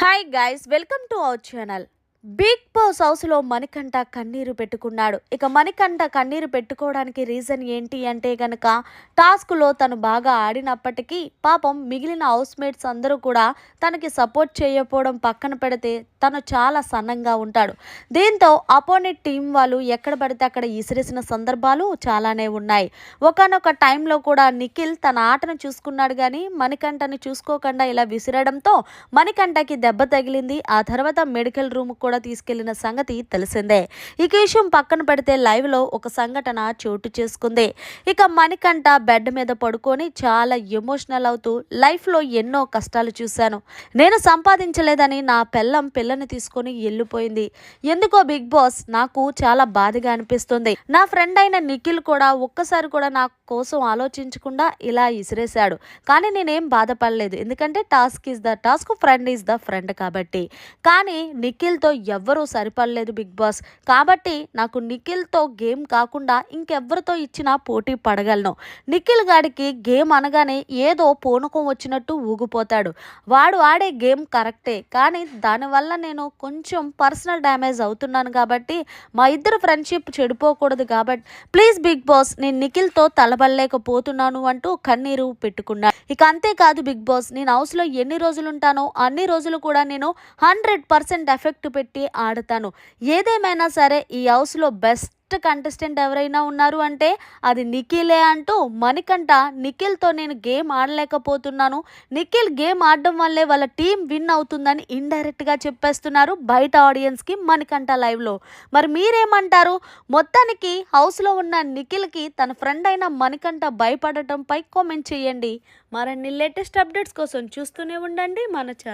Hi guys, welcome to our channel. Bigg Boss హౌస్లో మణికంఠ కన్నీరు పెట్టుకున్నాడు. ఇక మణికంఠ కన్నీరు పెట్టుకోవడానికి రీజన్ ఏంటి అంటే గనక టాస్క్లో తను బాగా ఆడినప్పటికీ పాపం మిగిలిన హౌస్మేట్స్ అందరూ కూడా తనకి సపోర్ట్ చేయకపోవడం పక్కన పెడితే తను చాలా సన్నంగా ఉంటాడు. దీంతో అపోనెంట్ టీం వాళ్ళు ఎక్కడ పడితే అక్కడ ఇసిరేసిన సందర్భాలు చాలానే ఉన్నాయి. ఒకానొక టైంలో కూడా నిఖిల్ తన ఆటను చూసుకున్నాడు కానీ మణికంఠని చూసుకోకుండా ఇలా విసిరడంతో మణికంఠకి దెబ్బ తగిలింది. ఆ తర్వాత మెడికల్ రూమ్ కూడా తీసుకెళ్లిన సంగతి తెలిసిందే. ఈ విషయం పక్కన పెడితే లైవ్ లో ఒక సంఘటన చోటు చేసుకుంది. ఇక మణికంఠ బెడ్ మీద పడుకొని చాలా ఎమోషనల్ అవుతూ లైఫ్ లో ఎన్నో కష్టాలు చూశాను, నేను సంపాదించలేదని నా పిల్లని తీసుకొని వెళ్ళిపోయింది. ఎందుకో బిగ్ బాస్ నాకు చాలా బాధగా అనిపిస్తుంది. నా ఫ్రెండ్ అయిన నిఖిల్ కూడా ఒక్కసారి కూడా నా కోసం ఆలోచించకుండా ఇలా ఇసిరేశాడు. కానీ నేనేం బాధపడలేదు, ఎందుకంటే task is the task, friend is the friend కాబట్టి. కానీ నిఖిల్తో ఎవ్వరూ సరిపడలేదు బిగ్ బాస్. కాబట్టి నాకు నిఖిల్తో గేమ్ కాకుండా ఇంకెవ్వరితో ఇచ్చినా పోటీ పడగలను. నిఖిల్ గాడికి గేమ్ అనగానే ఏదో పూనకం వచ్చినట్టు ఊగిపోతాడు. వాడు ఆడే గేమ్ కరెక్టే, కానీ దానివల్ల నేను కొంచెం పర్సనల్ డ్యామేజ్ అవుతున్నాను. కాబట్టి మా ఇద్దరు ఫ్రెండ్షిప్ చెడిపోకూడదు. కాబట్టి ప్లీజ్ బిగ్ బాస్, నేను నిఖిల్తో తలబడలేకపోతున్నాను అంటూ కన్నీరు పెట్టుకున్నాడు. ఇక అంతేకాదు బిగ్ బాస్, నేను హౌస్లో ఎన్ని రోజులు ఉంటానో అన్ని రోజులు కూడా నేను 100% ఎఫెక్ట్ పెట్టి ఆడతాను. ఏదేమైనా సరే ఈ హౌస్లో బెస్ట్ కంటెస్టెంట్ ఎవరైనా ఉన్నారు అంటే అది నిఖిలే అంటూ మణికంఠ నిఖిల్తో నేను గేమ్ ఆడలేకపోతున్నాను, నిఖిల్ గేమ్ ఆడడం వల్లే వాళ్ళ టీం విన్ అవుతుందని ఇండైరెక్ట్గా చెప్పేస్తున్నారు బయట ఆడియన్స్కి మణికంఠ లైవ్లో. మరి మీరేమంటారు? మొత్తానికి హౌస్లో ఉన్న నిఖిల్కి తన ఫ్రెండ్ అయిన మణికంఠ భయపడటంపై కామెంట్ చేయండి. మరిన్ని లేటెస్ట్ అప్డేట్స్ కోసం చూస్తూనే ఉండండి మన ఛానల్.